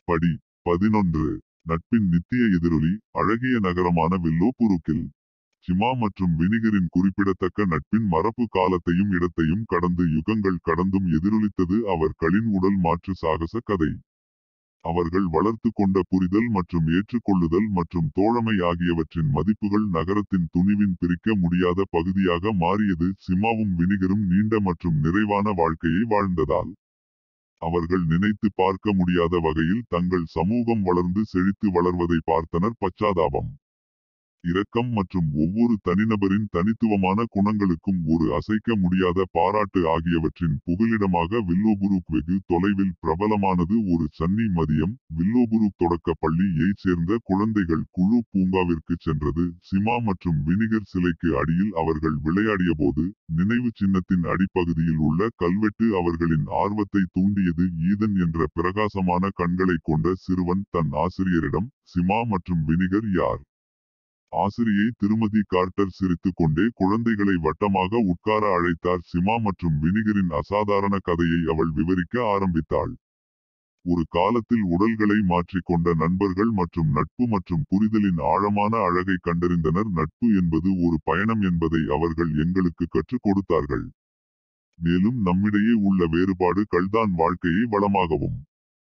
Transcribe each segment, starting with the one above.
படி 11. நட்பின் நித்திய எதிரொலி அழகிய நகரமான வில்லோபுரூக்கில் சிமா மற்றும் வினிகரின் குறிப்பிடத்தக்க நட்பின் மரபு காலத்தையும் இடத்தையும் கடந்து யுகங்கள் கடந்தும் எதிரொலித்தது அவர்களின் உடல் மாற்று சாகச கதை. அவர்கள் வளர்த்து கொண்ட புரிதல் மற்றும் ஏற்றுக்கொள்ளுதல் மற்றும் தோழமை ஆகியவற்றின் மதிப்புகள் நகரத்தின் துணிவின் பிரிக்க முடியாத பகுதியாக மாறியது. சிமாவும் வினிகரும் நீண்ட மற்றும் நிறைவான வாழ்க்கையை வாழ்ந்ததால் அவர்கள் நினைத்து பார்க்க முடியாத வகையில் தங்கள் சமூகம் வளர்ந்து செழித்து வளர்வதை பார்த்தனர். பச்சாதாபம், இரக்கம் மற்றும் ஒவ்வொரு தனிநபரின் தனித்துவமான குணங்களுக்கும் ஒரு அசைக்க முடியாத பாராட்டு ஆகியவற்றின் புகலிடமாக வில்லோபுரூக் வெகு தொலைவில் பிரபலமானது. ஒரு சன்னி மதியம் வில்லோபுரூக் தொடக்க பள்ளியைச் சேர்ந்த குழந்தைகள் குழு பூங்காவிற்கு சென்றது. சிமா மற்றும் வினிகர் சிலைக்கு அடியில் அவர்கள் விளையாடிய போது நினைவு சின்னத்தின் அடிப்பகுதியில் உள்ள கல்வெட்டு அவர்களின் ஆர்வத்தை தூண்டியது. ஈதன் என்ற பிரகாசமான கண்களை கொண்ட சிறுவன் தன் ஆசிரியரிடம், சிமா மற்றும் வினிகர் யார்? ஆசிரியை திருமதி கார்ட்டர் சிரித்துக் கொண்டே குழந்தைகளை வட்டமாக உட்கார அழைத்தார். சிமா மற்றும் வினிகரின் அசாதாரண கதையை அவள் விவரிக்க ஆரம்பித்தாள். ஒரு காலத்தில் உடல்களை மாற்றிக்கொண்ட நண்பர்கள் மற்றும் நட்பு மற்றும் புரிதலின் ஆழமான அழகை கண்டறிந்தனர். நட்பு என்பது ஒரு பயணம் என்பதை அவர்கள் எங்களுக்கு கற்றுக் கொடுத்தார்கள். மேலும் நம்மிடையே உள்ள வேறுபாடுகள் தான் வாழ்க்கையை வளமாகவும்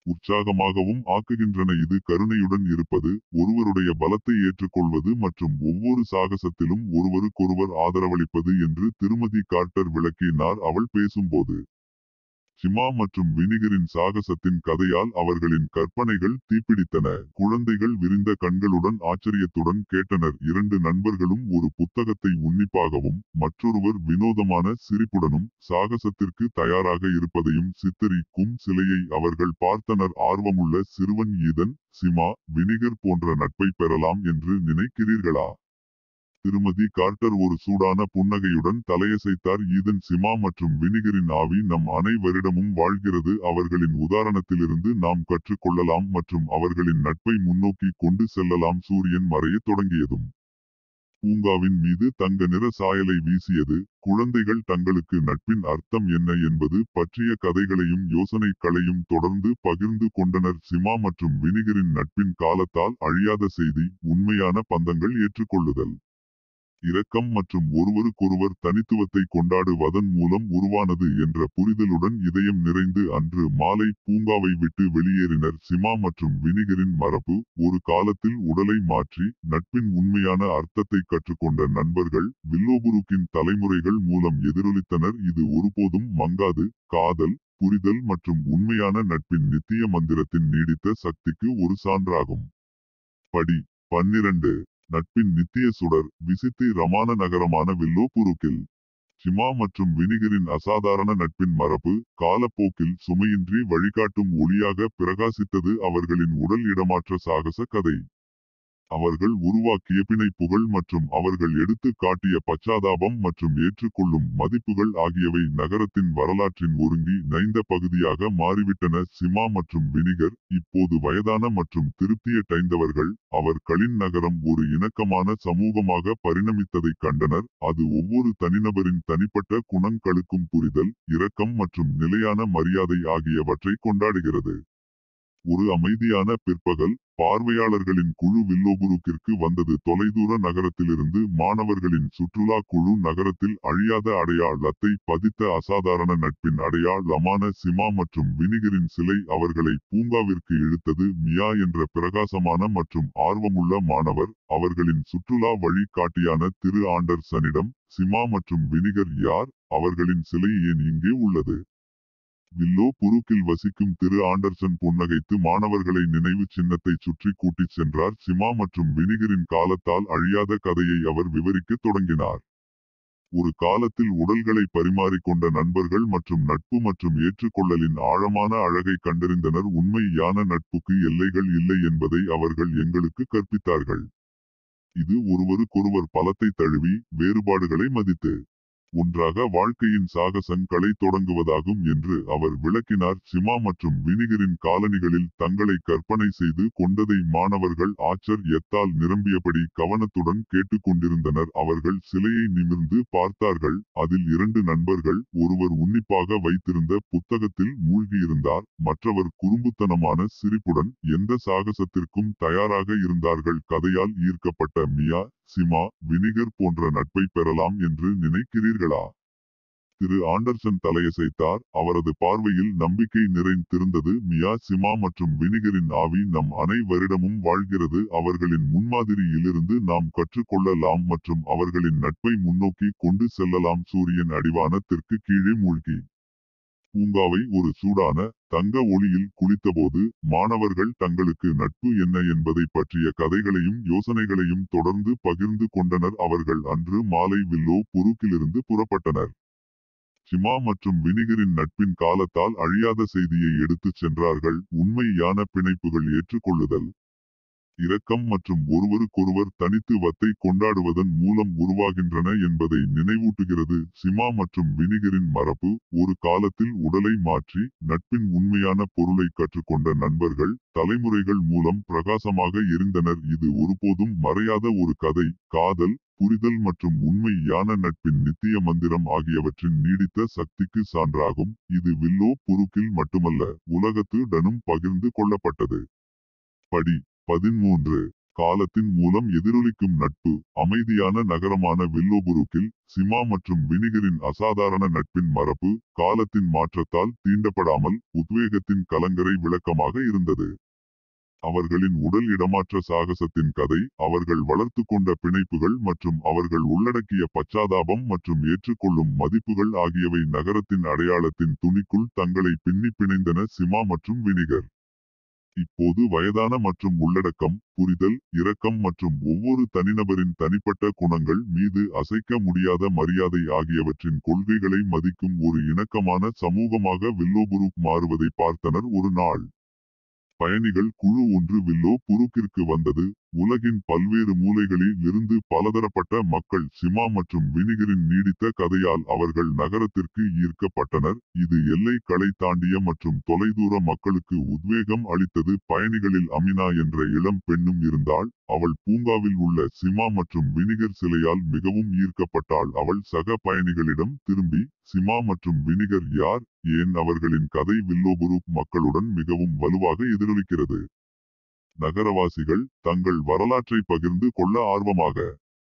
உற்சாகமாகவும் ஆக்குகின்றன. இது கருணையுடன் இருப்பது, ஒருவருடைய பலத்தை ஏற்றுக்கொள்வது மற்றும் ஒவ்வொரு சாகசத்திலும் ஒருவருக்கொருவர் ஆதரவளிப்பது என்று திருமதி கார்ட்டர் விளக்கினார் அவள் பேசும்போது. சிமா மற்றும் வினிகரின் சாகசத்தின் கதையால் அவர்களின் கற்பனைகள் தீப்பிடித்தன. குழந்தைகள் விரிந்த கண்களுடன் ஆச்சரியத்துடன் கேட்டனர். இரண்டு நண்பர்களும் ஒரு புத்தகத்தை உன்னிப்பாகவும் மற்றொருவர் வினோதமான சிரிப்புடனும் சாகசத்திற்கு தயாராக இருப்பதையும் சித்தரிக்கும் சிலையை அவர்கள் பார்த்தனர். ஆர்வமுள்ள சிறுவன் ஈதன், சிமா, வினிகர் போன்ற நட்பை பெறலாம் என்று நினைக்கிறீர்களா? திருமதி கார்ட்டர் ஒரு சூடான புன்னகையுடன் தலையசைத்தார். ஈதன், சிமா மற்றும் வினிகரின் ஆவி நம் அனைவரிடமும் வாழ்கிறது. அவர்களின் உதாரணத்திலிருந்து நாம் கற்றுக்கொள்ளலாம் மற்றும் அவர்களின் நட்பை முன்னோக்கி கொண்டு செல்லலாம். சூரியன் மறையத் தொடங்கியதும் பூங்காவின் மீது தங்க நிற சாயலை வீசியது. குழந்தைகள் தங்களுக்கு நட்பின் அர்த்தம் என்ன என்பது பற்றிய கதைகளையும் யோசனைகளையும் தொடர்ந்து பகிர்ந்து கொண்டனர். சிமா மற்றும் வினிகரின் நட்பின் காலத்தால் அழியாத செய்தி, உண்மையான பந்தங்கள் ஏற்றுக்கொள்ளுதல், இரக்கம் மற்றும் ஒருவருக்கொருவர் தனித்துவத்தை கொண்டாடுவதன் மூலம் உருவானது என்ற புரிதலுடன் இதயம் நிறைந்து அன்று மாலை பூங்காவை விட்டு வெளியேறினர். சிமா மற்றும் வினிகரின் மரபு ஒரு காலத்தில் உடலை மாற்றி நட்பின் உண்மையான அர்த்தத்தை கற்றுக்கொண்ட நண்பர்கள் வில்லோபுரூக்கின் தலைமுறைகள் மூலம் எதிரொலித்தனர். இது ஒருபோதும் மங்காது. காதல், புரிதல் மற்றும் உண்மையான நட்பின் நித்திய மந்திரத்தின் நீடித்த சக்திக்கு ஒரு சான்றாகும். படி 12. நட்பின் நித்திய சுடர் விசித்திரமான நகரமான வில்லோபுரூக்கில் சிமா மற்றும் வினிகரின் அசாதாரண நட்பின் மரபு காலப்போக்கில் சுமையின்றி வழிகாட்டும் ஒளியாக பிரகாசித்தது. அவர்களின் உடல் இடமாற்ற சாகச கதை, அவர்கள் உருவாக்கிய பிணைப்புகள் மற்றும் அவர்கள் எடுத்து காட்டிய பச்சாதாபம் மற்றும் ஏற்றுக்கொள்ளும் மதிப்புகள் ஆகியவை நகரத்தின் வரலாற்றின் ஒருங்கி நைந்த பகுதியாக மாறிவிட்டன. சிமா மற்றும் வினிகர் இப்போது வயதான மற்றும் திருப்தியடைந்தவர்கள். அவர்களின் நகரம் ஒரு இணக்கமான சமூகமாக பரிணமித்ததை கண்டனர். அது ஒவ்வொரு தனிநபரின் தனிப்பட்ட குணங்களுக்கும் புரிதல், இரக்கம் மற்றும் நிலையான மரியாதை ஆகியவற்றை கொண்டாடுகிறது. ஒரு அமைதியான பிற்பகல் பார்வையாளர்களின் குழு வில்லோபுரூக்கிற்கு வந்தது. தொலைதூர நகரத்திலிருந்து மாணவர்களின் சுற்றுலா குழு நகரத்தில் அழியாத அடையாளத்தை பதித்த அசாதாரண நட்பின் அடையாளமான சிமா மற்றும் வினிகரின் சிலை அவர்களை பூங்காவிற்கு இழுத்தது. மியா என்ற பிரகாசமான மற்றும் ஆர்வமுள்ள மாணவர் அவர்களின் சுற்றுலா வழி காட்டியான திரு ஆண்டர்சனிடம், சிமா மற்றும் வினிகர் யார்? அவர்களின் சிலை ஏன் இங்கே உள்ளது? வில்லோபுரூக்கில் வசிக்கும் திரு ஆண்டர்சன் புன்னகைத்து மாணவர்களை நினைவு சின்னத்தை சுற்றி கூட்டிச் சென்றார். சிமா மற்றும் வினிகரின் காலத்தால் அழியாத கதையை அவர் விவரிக்கத் தொடங்கினார். ஒரு காலத்தில் உடல்களை பரிமாறிக்கொண்ட நண்பர்கள் மற்றும் நட்பு மற்றும் ஏற்றுக்கொள்ளலின் ஆழமான அழகை கண்டறிந்தனர். உண்மையான நட்புக்கு எல்லைகள் இல்லை என்பதை அவர்கள் எங்களுக்கு கற்பித்தார்கள். இது ஒருவருக்கொருவர் பலத்தை தழுவி வேறுபாடுகளை மதித்து ஒன்றாக வாழ்க்கையின் சாகசங்களை தொடங்குவதாகும் என்று அவர் விளக்கினார். சிமா மற்றும் வினிகரின் காலனிகளில் தங்களை கற்பனை செய்து கொண்டதை மாணவர்கள் ஆச்சரியத்தால் நிரம்பியபடி கவனத்துடன் கேட்டுக்கொண்டிருந்தனர். அவர்கள் சிலையை நிமிர்ந்து பார்த்தார்கள். அதில் 2 நண்பர்கள், ஒருவர் உன்னிப்பாக வைத்திருந்த புத்தகத்தில் மூழ்கியிருந்தார், மற்றவர் குறும்புத்தனமான சிரிப்புடன் எந்த சாகசத்திற்கும் தயாராக இருந்தார்கள். கதையால் ஈர்க்கப்பட்ட மியா, சிமா, வினிகர் போன்ற நட்பை பெறலாம் என்று நினைக்கிறீர்களா? திரு ஆண்டர்சன் தலையசைத்தார். அவரது பார்வையில் நம்பிக்கை நிறைந்திருந்தது. மியா, சிமா மற்றும் வினிகரின் ஆவி நம் அனைவரிடமும் வாழ்கிறது. அவர்களின் முன்மாதிரியிலிருந்து நாம் கற்றுக்கொள்ளலாம் மற்றும் அவர்களின் நட்பை முன்னோக்கி கொண்டு செல்லலாம். சூரியன் அடிவானத்திற்கு கீழே மூழ்கி பூங்காவை ஒரு சூடான தங்க ஒளியில் குளித்தபோது மாணவர்கள் தங்களுக்கு நட்பு என்ன என்பதை பற்றிய கதைகளையும் யோசனைகளையும் தொடர்ந்து பகிர்ந்து கொண்டனர். அவர்கள் அன்று மாலை வில்லோ புருக்கிலிருந்து புறப்பட்டனர். சிமா மற்றும் வினிகரின் நட்பின் காலத்தால் அழியாத செய்தியை எடுத்துச் சென்றார்கள். உண்மையான பிணைப்புகள் ஏற்றுக்கொள்ளுதல், இரக்கம் மற்றும் ஒருவருக்கொருவர் தனித்துவத்தை கொண்டாடுவதன் மூலம் உருவாகின்றன என்பதை நினைவூட்டுகிறது. சிமா மற்றும் வினிகரின் மரபு. ஒரு காலத்தில் உடலை மாற்றி நட்பின் உண்மையான பொருளை கற்றுக்கொண்ட நண்பர்கள் தலைமுறைகள் மூலம் பிரகாசமாக எரிந்தனர். இது ஒருபோதும் மறையாத ஒரு கதை. காதல், புரிதல் மற்றும் உண்மையான நட்பின் நித்திய மந்திரம் ஆகியவற்றின் நீடித்த சக்திக்கு சான்றாகும். இது வில்லோ புருக்கில் மட்டுமல்ல, உலகத்துடனும் பகிர்ந்து கொள்ளப்பட்டது. படி 13. காலத்தின் மூலம் எதிரொலிக்கும் நட்பு. அமைதியான நகரமான வில்லோபுருக்கில் சிமா மற்றும் வினிகரின் அசாதாரண நட்பின் மரபு காலத்தின் மாற்றத்தால் தீண்டப்படாமல் உத்வேகத்தின் கலங்கரை விளக்கமாக இருந்தது. அவர்களின் உடல் இடமாற்ற சாகசத்தின் கதை, அவர்கள் வளர்த்து கொண்ட பிணைப்புகள் மற்றும் அவர்கள் உள்ளடக்கிய பச்சாதாபம் மற்றும் ஏற்றுக்கொள்ளும் மதிப்புகள் ஆகியவை நகரத்தின் அடையாளத்தின் துணிக்குள் தங்களை பின்னி பிணைந்தன. சிமா மற்றும் வினிகர் இப்போது வயதான மற்றும் உள்ளடக்கம், புரிதல், இரக்கம் மற்றும் ஒவ்வொரு தனிநபரின் தனிப்பட்ட குணங்கள் மீது அசைக்க முடியாத மரியாதை ஆகியவற்றின் கொள்கைகளை மதிக்கும் ஒரு இணக்கமான சமூகமாக வில்லோபுருக் மாறுவதை பார்த்தனர். ஒரு நாள் பயணிகள் குழு ஒன்று வில்லோ புருக்கிற்கு வந்தது. உலகின் பல்வேறு மூலைகளில் இருந்து பலதரப்பட்ட மக்கள் சிமா மற்றும் வினிகரின் நீடித்த கதையால் அவர்கள் நகரத்திற்கு ஈர்க்கப்பட்டனர். இது எல்லைகளை தாண்டிய மற்றும் தொலைதூர மக்களுக்கு உத்வேகம் அளித்தது. பயணிகளில் அமினா என்ற இளம் பெண்ணும் இருந்தாள். அவள் பூங்காவில் உள்ள சிமா மற்றும் வினிகர் சிலையால் மிகவும் ஈர்க்கப்பட்டாள். அவள் சக பயணிகளிடம் திரும்பி, சிமா மற்றும் வினிகர் யார், ஏன் அவர்களின் கதை வில்லோபுருக் மக்களுடன் மிகவும் வலுவாக எதிரொலிக்கிறது. நகரவாசிகள் தங்கள் வரலாற்றை பகிர்ந்து கொள்ள ஆர்வமாக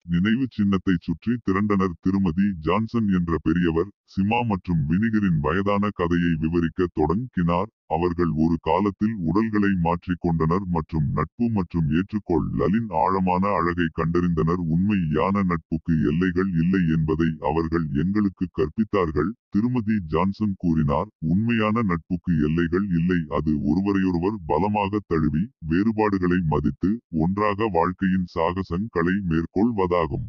நினைவு சின்னத்தை சுற்றி திரண்டனர். திருமதி ஜான்சன் என்ற பெரியவர் சிமா மற்றும் வினிகரின் வயதான கதையை விவரிக்க தொடங்கினார். அவர்கள் ஒரு காலத்தில் உடல்களை மாற்றிக் கொண்டனர் மற்றும் நட்பு மற்றும் ஏற்றுக்கொள்ளலின் ஆழமான அழகை கண்டறிந்தனர். உண்மையான நட்புக்கு எல்லைகள் இல்லை என்பதை அவர்கள் எங்களுக்கு கற்பித்தார்கள். திருமதி ஜான்சன் கூறினார், உண்மையான நட்புக்கு எல்லைகள் இல்லை. அது ஒருவரையொருவர் பலமாக தழுவி வேறுபாடுகளை மதித்து ஒன்றாக வாழ்க்கையின் சாகசங்களை மேற்கொள்வதாகும்.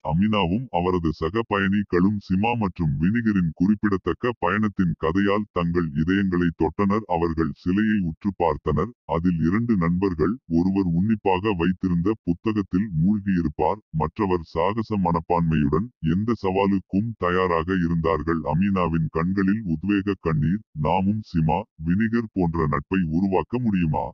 அமினாவும் அவரது சக பயணிகளும் சிமா மற்றும் வினிகரின் குறிப்பிடத்தக்க பயணத்தின் கதையால் தங்கள் இதயங்களை தொட்டனர். அவர்கள் சிலையை உற்று பார்த்தனர். அதில் 2 நண்பர்கள், ஒருவர் உன்னிப்பாக வைத்திருந்த புத்தகத்தில் மூழ்கியிருப்பார், மற்றவர் சாகச மனப்பான்மையுடன் எந்த சவாலுக்கும் தயாராக இருந்தார்கள். அமினாவின் கண்களில் உத்வேக கண்ணீர். நாமும் சிமா, வினிகர் போன்ற நட்பை உருவாக்க முடியுமா?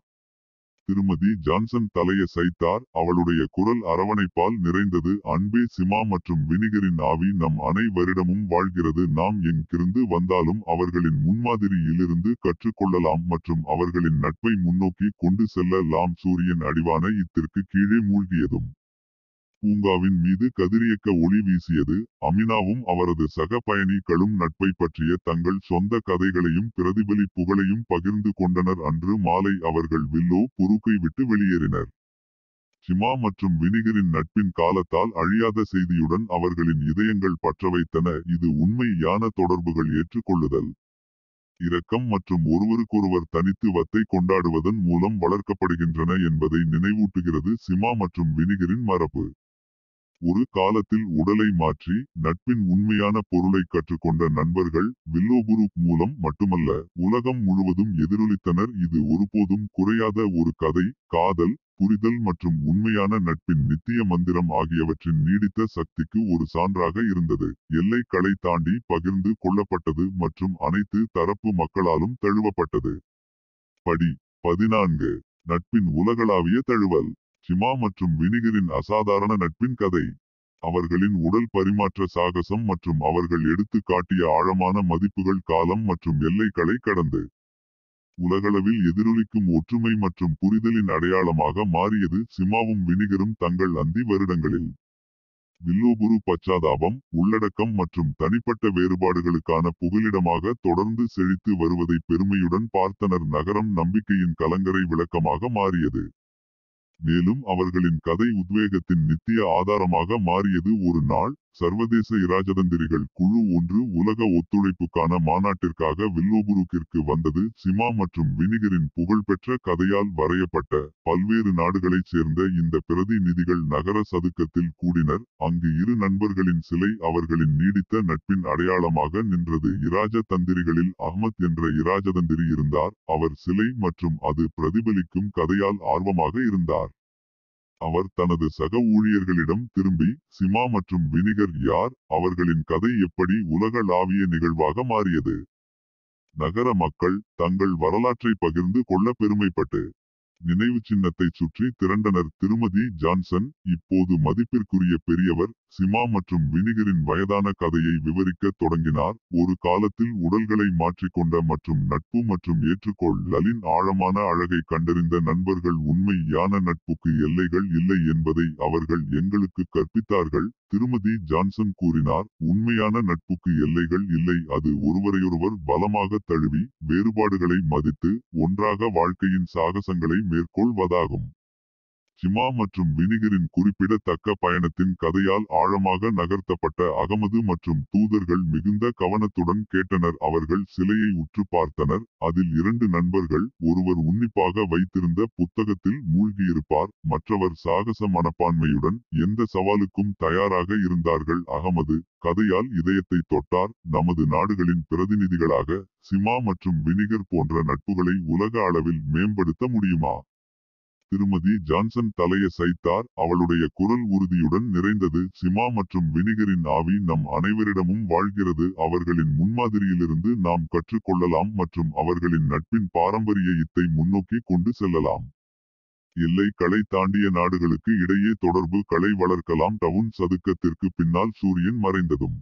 திருமதி ஜான்சன் தலையசைத்தார். அவளுடைய குரல் அரவணைப்பால் நிறைந்தது. அன்பே, சிமா மற்றும் வினிகரின் ஆவி நம் அனைவரிடமும் வாழ்கிறது. நாம் எங்கிருந்து வந்தாலும் அவர்களின் முன்மாதிரியிலிருந்து கற்றுக்கொள்ளலாம் மற்றும் அவர்களின் நட்பை முன்னோக்கி கொண்டு செல்லலாம். சூரியன் அடிவான இத்திற்கு கீழே மூழ்கியதும் பூங்காவின் மீது கதிரியக்க ஒளி வீசியது. அமினாவும் அவரது சக பயணிகளும் நட்பை பற்றிய தங்கள் சொந்த கதைகளையும் பிரதிபலிப்புகளையும் பகிர்ந்து கொண்டனர். அன்று மாலை அவர்கள் வில்லோ புருக்கை விட்டு வெளியேறினர். சிமா மற்றும் வினிகரின் நட்பின் காலத்தால் அழியாத செய்தியுடன் அவர்களின் இதயங்கள் பற்றவைத்தன. இது உண்மையான தொடர்புகள், ஏற்றுக்கொள்ளுதல், இரக்கம் மற்றும் ஒருவருக்கொருவர் தனித்துவத்தை கொண்டாடுவதன் மூலம் வளர்க்கப்படுகின்றன என்பதை நினைவூட்டுகிறது. சிமா மற்றும் வினிகரின் மரபு. ஒரு காலத்தில் உடலை மாற்றி நட்பின் உண்மையான பொருளை கற்றுக்கொண்ட நண்பர்கள் வில்லோபுருக் மூலம் மட்டுமல்ல, உலகம் முழுவதும் எதிரொலித்தனர். இது ஒருபோதும் குறையாத ஒரு கதை. காதல், புரிதல் மற்றும் உண்மையான நட்பின் நித்திய மந்திரம் ஆகியவற்றின் நீடித்த சக்திக்கு ஒரு சான்றாக இருந்தது. எல்லைகளை தாண்டி பகிர்ந்து கொள்ளப்பட்டது மற்றும் அனைத்து தரப்பு மக்களாலும் தழுவப்பட்டது. படி 14. நட்பின் உலகளாவிய தழுவல். சிமா மற்றும் வினிகரின் அசாதாரண நட்பின் கதை. அவர்களின் உடல் பரிமாற்ற சாகசம் மற்றும் அவர்கள் எடுத்து காட்டிய ஆழமான மதிப்புகள் காலம் மற்றும் எல்லைகளை கடந்து உலகளவில் எதிரொலிக்கும் ஒற்றுமை மற்றும் புரிதலின் அடையாளமாக மாறியது. சிமாவும் வினிகரும் தங்கள் அந்தி வருடங்களில் வில்லோபுரு பச்சாதாபம், உள்ளடக்கம் மற்றும் தனிப்பட்ட வேறுபாடுகளுக்கான புகலிடமாக தொடர்ந்து செழித்து வருவதை பெருமையுடன் பார்த்தனர். நகரம் நம்பிக்கையின் கலங்கரை விளக்கமாக மாறியது. மேலும் அவர்களின் கதை உத்வேகத்தின் நித்திய ஆதாரமாக மாறியது. ஒரு நாள் சர்வதேச இராஜதந்திரிகள் குழு ஒன்று உலக ஒத்துழைப்புக்கான மாநாட்டிற்காக வில்லோபுருக்கிற்கு வந்தது. சிமா மற்றும் வினிகரின் புகழ்பெற்ற கதையால் வரையப்பட்ட பல்வேறு நாடுகளைச் சேர்ந்த இந்த பிரதிநிதிகள் நகர சதுக்கத்தில் கூடினர். அங்கு இரு நண்பர்களின் சிலை அவர்களின் நீடித்த நட்பின் அடையாளமாக நின்றது. இராஜதந்திரிகளில் அஹ்மத் என்ற இராஜதந்திரி இருந்தார். அவர் சிலை மற்றும் அது பிரதிபலிக்கும் கதையால் ஆர்வமாக இருந்தார். அவர் தனது சக ஊழியர்களிடம் திரும்பி, சிமா மற்றும் வினிகர் யார், அவர்களின் கதை எப்படி உலகளாவிய நிகழ்வாக மாறியது. நகர மக்கள் தங்கள் வரலாற்றை பகிர்ந்து கொள்ள பெருமைப்பட்டு நினைவு சின்னத்தை சுற்றி திரண்டனர். திருமதி ஜான்சன், இப்போது மதிப்பிற்குரிய பெரியவர், சிமா மற்றும் வினிகரின் வயதான கதையை விவரிக்க தொடங்கினார். ஒரு காலத்தில் உடல்களை மாற்றிக்கொண்ட மற்றும் நட்பு மற்றும் ஏற்றுக்கொள்ளலின் ஆழமான அழகை கண்டறிந்த நண்பர்கள். உண்மையான நட்புக்கு எல்லைகள் இல்லை என்பதை அவர்கள் எங்களுக்கு கற்பித்தார்கள். திருமதி ஜான்சன் கூறினார், உண்மையான நட்புக்கு எல்லைகள் இல்லை. அது ஒருவரையொருவர் பலமாக தழுவி வேறுபாடுகளை மதித்து ஒன்றாக வாழ்க்கையின் சாகசங்களை மேற்கொள்வதாகும். சிமா மற்றும் வினிகரின் குறிப்பிடத்தக்க பயணத்தின் கதையால் ஆழமாக நகர்த்தப்பட்ட அகமது மற்றும் தூதர்கள் மிகுந்த கவனத்துடன் கேட்டனர். அவர்கள் சிலையை உற்று பார்த்தனர். அதில் இரண்டு நண்பர்கள், ஒருவர் உன்னிப்பாக வைத்திருந்த புத்தகத்தில் மூழ்கியிருப்பார், மற்றவர் சாகச மனப்பான்மையுடன் எந்த சவாலுக்கும் தயாராக இருந்தார்கள். அகமது கதையால் இதயத்தை தொட்டார். நமது நாடுகளின் பிரதிநிதிகளாக சிமா மற்றும் வினிகர் போன்ற நட்புகளை உலக அளவில் மேம்படுத்த முடியுமா? திருமதி ஜான்சன் தலையசைத்தார். அவளுடைய குரல் உறுதியுடன் நிறைந்தது. சிமா மற்றும் வினிகரின் ஆவி நம் அனைவரிடமும் வாழ்கிறது. அவர்களின் முன்மாதிரியிலிருந்து நாம் கற்றுக்கொள்ளலாம் மற்றும் அவர்களின் நட்பின் பாரம்பரியத்தை முன்னோக்கி கொண்டு செல்லலாம். எல்லைகளை தாண்டிய நாடுகளுக்கு இடையே தொடர்பு களை வளர்க்கலாம். டவுன் சதுக்கத்திற்கு பின்னால் சூரியன் மறைந்ததும்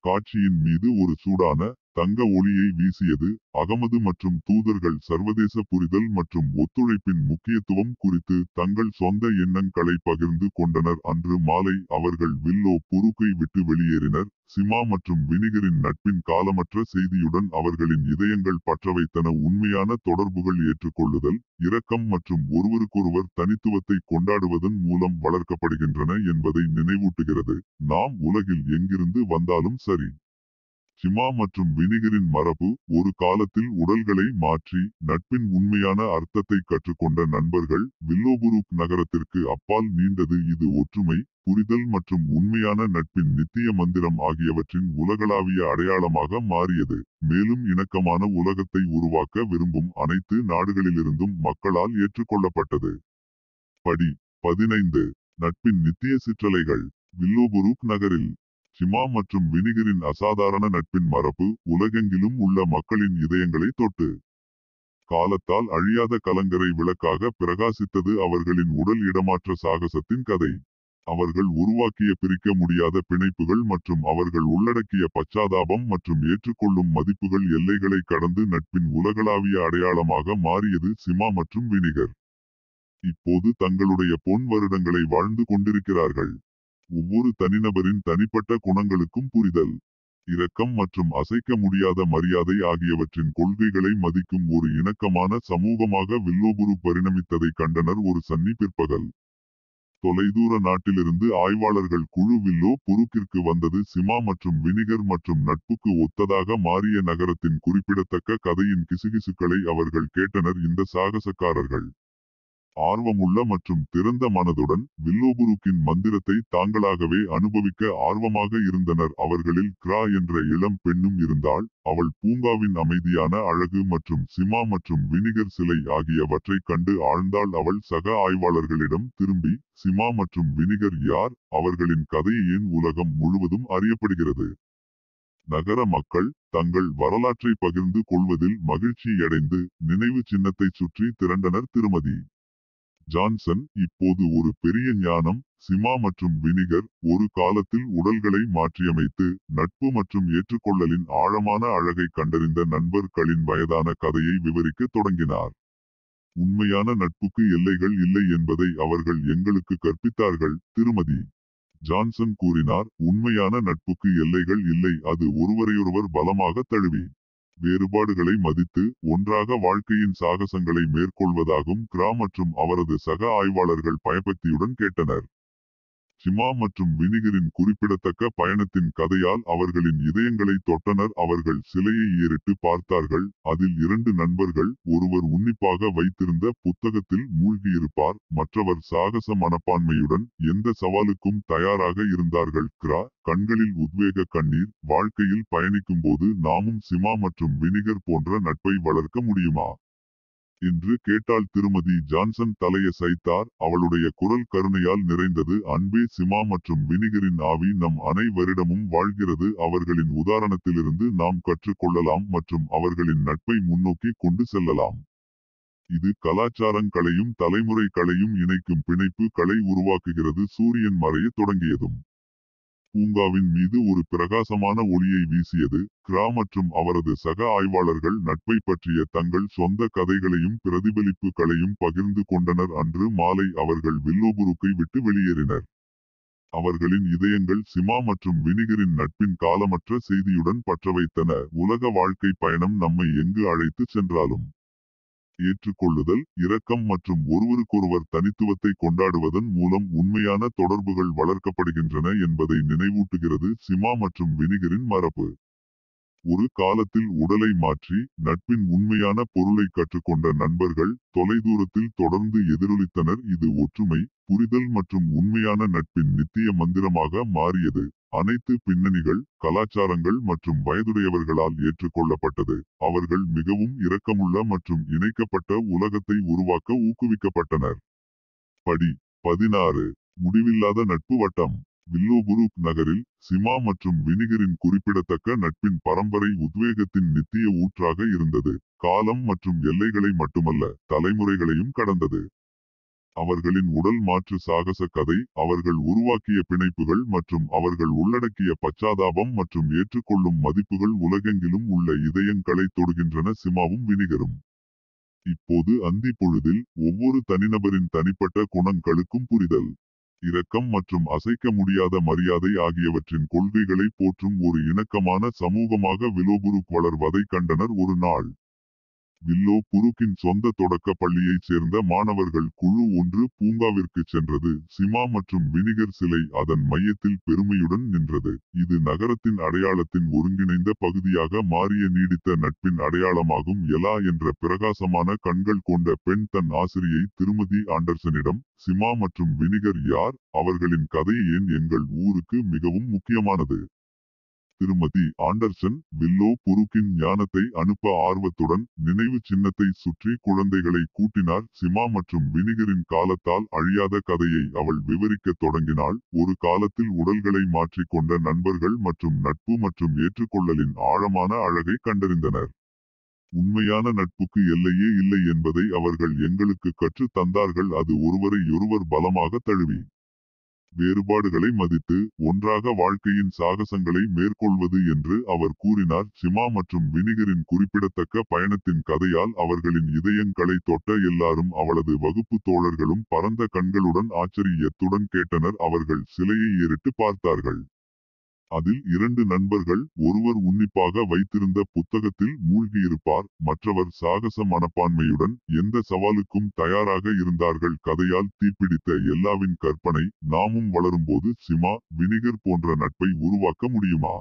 காட்சியின் மீது ஒரு சூடான தங்க ஒளியை வீசியது. அகமது மற்றும் தூதர்கள் சர்வதேச புரிதல் மற்றும் ஒத்துழைப்பின் முக்கியத்துவம் குறித்து தங்கள் சொந்த எண்ணங்களை பகிர்ந்து கொண்டனர். அன்று மாலை அவர்கள் வில்லோ புருக்கை விட்டு வெளியேறினர். சிமா மற்றும் வினிகரின் நட்பின் காலமற்ற செய்தியுடன் அவர்களின் இதயங்கள் பற்றவைத்தன. உண்மையான தொடர்புகள் ஏற்றுக்கொள்ளுதல், இரக்கம் மற்றும் ஒருவருக்கொருவர் தனித்துவத்தை கொண்டாடுவதன் மூலம் வளர்க்கப்படுகின்றன என்பதை நினைவூட்டுகிறது. நாம் உலகில் எங்கிருந்து வந்தாலும் சரி. சிமா மற்றும் வினிகரின் மரபு ஒரு காலத்தில் உடல்களை மாற்றி நட்பின் உண்மையான அர்த்தத்தை கற்றுக்கொண்ட நண்பர்கள். வில்லோபுருக் நகரத்திற்கு அப்பால் நீண்டது. இது ஒற்றுமை, புரிதல் மற்றும் உண்மையான நட்பின் நித்திய மந்திரம் ஆகியவற்றின் உலகளாவிய அடையாளமாக மாறியது. மேலும் இணக்கமான உலகத்தை உருவாக்க விரும்பும் அனைத்து நாடுகளிலிருந்தும் மக்களால் ஏற்றுக்கொள்ளப்பட்டது. படி 15. நட்பின் நித்திய சிற்றலைகள். வில்லோபுருக் நகரில் சிமா மற்றும் வினிகரின் அசாதாரண நட்பின் மரபு உலகெங்கிலும் உள்ள மக்களின் இதயங்களை தொட்டு காலத்தால் அழியாத கலங்கரை விளக்காக பிரகாசித்தது. அவர்களின் உடல் இடமாற்ற சாகசத்தின் கதை, அவர்கள் உருவாக்கிய பிரிக்க முடியாத பிணைப்புகள் மற்றும் அவர்கள் உள்ளடக்கிய பச்சாதாபம் மற்றும் ஏற்றுக்கொள்ளும் மதிப்புகள் எல்லைகளை கடந்து நட்பின் உலகளாவிய அடையாளமாக மாறியது. சிமா மற்றும் வினிகர் இப்போது தங்களுடைய பொன் வருடங்களை வாழ்ந்து கொண்டிருக்கிறார்கள். ஒவ்வொரு தனிநபரின் தனிப்பட்ட குணங்களுக்கும் புரிதல், இரக்கம் மற்றும் அசைக்க முடியாத மரியாதை ஆகியவற்றின் கொள்கைகளை மதிக்கும் ஒரு இணக்கமான சமூகமாக வில்லோபுரு பரிணமித்ததை கண்டனர். ஒரு சன்னி பிற்பகல் தொலைதூர நாட்டிலிருந்து ஆய்வாளர்கள் குழு வில்லோ புருக்கிற்கு வந்தது. சிமா மற்றும் வினிகர் மற்றும் நட்புக்கு ஒத்ததாக மாறிய நகரத்தின் குறிப்பிடத்தக்க கதையின் கிசுகிசுக்களை அவர்கள் கேட்டனர். இந்த சாகசக்காரர்கள் ஆர்வமுள்ள மற்றும் திறந்த மனதுடன் வில்லோபுருக்கின் மந்திரத்தை தாங்களாகவே அனுபவிக்க ஆர்வமாக இருந்தனர். அவர்களில் கிரா என்ற இளம் பெண்ணும் இருந்தாள். அவள் பூங்காவின் அமைதியான அழகு மற்றும் சிமா மற்றும் வினிகர் சிலை ஆகியவற்றைக் கண்டு ஆழ்ந்தாள். அவள் சக ஆய்வாளர்களிடம் திரும்பி, சிமா மற்றும் வினிகர் யார்? அவர்களின் கதை ஏன் உலகம் முழுவதும் அறியப்படுகிறது? நகர மக்கள் தங்கள் வரலாற்றை பகிர்ந்து கொள்வதில் மகிழ்ச்சியடைந்து நினைவு சின்னத்தை சுற்றி திரண்டனர். திருமதி ஜான்சன் இப்போது ஒரு பெரிய ஞானம். சிமா மற்றும் வினிகர் ஒரு காலத்தில் உடல்களை மாற்றியமைத்து நட்பு மற்றும் ஏற்றுக்கொள்ளலின் ஆழமான அழகை கண்டறிந்த நண்பர்களின் வயதான கதையை விவரிக்க தொடங்கினார். உண்மையான நட்புக்கு எல்லைகள் இல்லை என்பதை அவர்கள் எங்களுக்கு கற்பித்தார்கள். திருமதி ஜான்சன் கூறினார், உண்மையான நட்புக்கு எல்லைகள் இல்லை, அது ஒருவரையொருவர் பலமாக தழுவி வேறுபாடுகளை மதித்து ஒன்றாக வாழ்க்கையின் சாகசங்களை மேற்கொள்வதாகும். கிரா மற்றும் அவரது சக ஆய்வாளர்கள் பயபக்தியுடன் கேட்டனர். சிமா மற்றும் வினிகரின் குறிப்பிடத்தக்க பயணத்தின் கதையால் அவர்களின் இதயங்களை தொட்டனர். அவர்கள் சிலையை ஏறிட்டு பார்த்தார்கள். அதில் 2 நண்பர்கள், ஒருவர் உன்னிப்பாக வைத்திருந்த புத்தகத்தில் மூழ்கியிருப்பார், மற்றவர் சாகச மனப்பான்மையுடன் எந்த சவாலுக்கும் தயாராக இருந்தார்கள். கிரா கண்களில் உத்வேக கண்ணீர். வாழ்க்கையில் பயணிக்கும்போது நாமும் சிமா மற்றும் வினிகர் போன்ற நட்பை வளர்க்க முடியுமா என்று கேட்டாள். திருமதி ஜான்சன் தலையசைத்தார். அவளுடைய குரல் கருணையால் நிறைந்தது. அன்பே, சிமா மற்றும் வினிகரின் ஆவி நம் அனைவரிடமும் வாழ்கிறது. அவர்களின் உதாரணத்திலிருந்து நாம் கற்றுக்கொள்ளலாம் மற்றும் அவர்களின் நட்பை முன்னோக்கி கொண்டு செல்லலாம். இது கலாச்சாரங்களையும் தலைமுறைகளையும் இணைக்கும் பிணைப்பு களை உருவாக்குகிறது. சூரியன் மறைய தொடங்கியதும் பூங்காவின் மீது ஒரு பிரகாசமான ஒளியை வீசியது. கிரா மற்றும் அவரது சக ஆய்வாளர்கள் நட்பை பற்றிய தங்கள் சொந்த கதைகளையும் பிரதிபலிப்புகளையும் பகிர்ந்து கொண்டனர். அன்று மாலை அவர்கள் வில்லோபுருக்கை விட்டு வெளியேறினர். அவர்களின் இதயங்கள் சிமா மற்றும் வினிகரின் நட்பின் காலமற்ற செய்தியுடன் பற்றவைத்தன. உலக வாழ்க்கை பயணம் நம்மை எங்கு அழைத்து சென்றாலும் ஏற்றுக்கொள்ளுதல், இரக்கம் மற்றும் ஒருவருக்கொருவர் தனித்துவத்தை கொண்டாடுவதன் மூலம் உண்மையான தொடர்புகள் வளர்க்கப்படுகின்றன என்பதை நினைவூட்டுகிறது. சிமா மற்றும் வினிகரின் மரபு ஒரு காலத்தில் உடலை மாற்றி நட்பின் உண்மையான பொருளை கற்றுக்கொண்ட நண்பர்கள் தொலைதூரத்தில் தொடர்ந்து எதிரொலித்தனர். இது ஒற்றுமை, புரிதல் மற்றும் உண்மையான நட்பின் நித்திய மந்திரமாக மாறியது. அனைத்து பின்னணிகள், கலாச்சாரங்கள் மற்றும் வயதுடையவர்களால் ஏற்றுக்கொள்ளப்பட்டது. அவர்கள் மிகவும் இரக்கமுள்ள மற்றும் இணைக்கப்பட்ட உலகத்தை உருவாக்க ஊக்குவிக்கப்பட்டனர். படி 16 முடிவில்லாத நட்பு வட்டம். வில்லோபுருக் நகரில் சிமா மற்றும் வினிகரின் குறிப்பிடத்தக்க நட்பின் பரம்பரை உத்வேகத்தின் நித்திய ஊற்றாக இருந்தது. காலம் மற்றும் எல்லைகளை மட்டுமல்ல, தலைமுறைகளையும் கடந்தது. அவர்களின் உடல் மாற்று சாகச கதை, அவர்கள் உருவாக்கிய பிணைப்புகள் மற்றும் அவர்கள் உள்ளடக்கிய பச்சாதாபம் மற்றும் ஏற்றுக்கொள்ளும் மதிப்புகள் உலகெங்கிலும் உள்ள இதயங்களை தொடுகின்றன. சிமாவும் வினிகரும் இப்போது அந்தி பொழுதில் ஒவ்வொரு தனிநபரின் தனிப்பட்ட குணங்களுக்கும் புரிதல், இரக்கம் மற்றும் அசைக்க முடியாத மரியாதை ஆகியவற்றின் கொள்கைகளை போற்றும் ஒரு இணக்கமான சமூகமாக வில்லோபுருக் வளர்வதை கண்டனர். ஒரு நாள் வில்லோபுருக்கின் சொந்த தொடக்க பள்ளியைச் சேர்ந்த மாணவர்கள் குழு ஒன்று பூங்காவிற்கு சென்றது. சிமா மற்றும் வினிகர் சிலை அதன் மையத்தில் பெருமையுடன் நின்றது. இது நகரத்தின் அடையாளத்தின் ஒருங்கிணைந்த பகுதியாக மாறிய நீடித்த நட்பின் அடையாளமாகும். எலா என்ற பிரகாசமான கண்கள் கொண்ட பெண் தன் ஆசிரியை திருமதி ஆண்டர்சனிடம், சிமா மற்றும் வினிகர் யார்? அவர்களின் கதை ஏன் எங்கள் ஊருக்கு மிகவும் முக்கியமானது? திருமதி ஆண்டர்சன் வில்லோபுருக்கின் ஞானத்தை அனுப்ப ஆர்வத்துடன் நினைவு சின்னத்தை சுற்றி குழந்தைகளை கூட்டினார். சிமா மற்றும் வினிகரின் காலத்தால் அழியாத கதையை அவள் விவரிக்கத் தொடங்கினாள். ஒரு காலத்தில் உடல்களை மாற்றிக்கொண்ட நண்பர்கள் மற்றும் நட்பு மற்றும் ஏற்றுக்கொள்ளலின் ஆழமான அழகை கண்டறிந்தனர். உண்மையான நட்புக்கு எல்லையே இல்லை என்பதை அவர்கள் எங்களுக்கு கற்றுத் தந்தார்கள். அது ஒருவரையொருவர் பலமாக தழுவி வேறுபாடுகளை மதித்து ஒன்றாக வாழ்க்கையின் சாகசங்களை மேற்கொள்வது என்று அவர் கூறினார். சிமா மற்றும் வினிகரின் குறிப்பிடத்தக்க பயணத்தின் கதையால் அவர்களின் இதயங்களை தொட்ட எல்லாரும் அவளது வகுப்பு தோழர்களும் பரந்த கண்களுடன் ஆச்சரியத்துடன் கேட்டனர். அவர்கள் சிலையை ஏறிட்டு பார்த்தார்கள். அதில் 2 நண்பர்கள், ஒருவர் உன்னிப்பாக வைத்திருந்த புத்தகத்தில் மூழ்கியிருப்பார், மற்றவர் சாகச மனப்பான்மையுடன் எந்த சவாலுக்கும் தயாராக இருந்தார்கள். கதையால் தீப்பிடித்த எல்லாவின் கற்பனை, நாமும் வளரும்போது சிமா, வினிகர் போன்ற நட்பை உருவாக்க முடியுமா?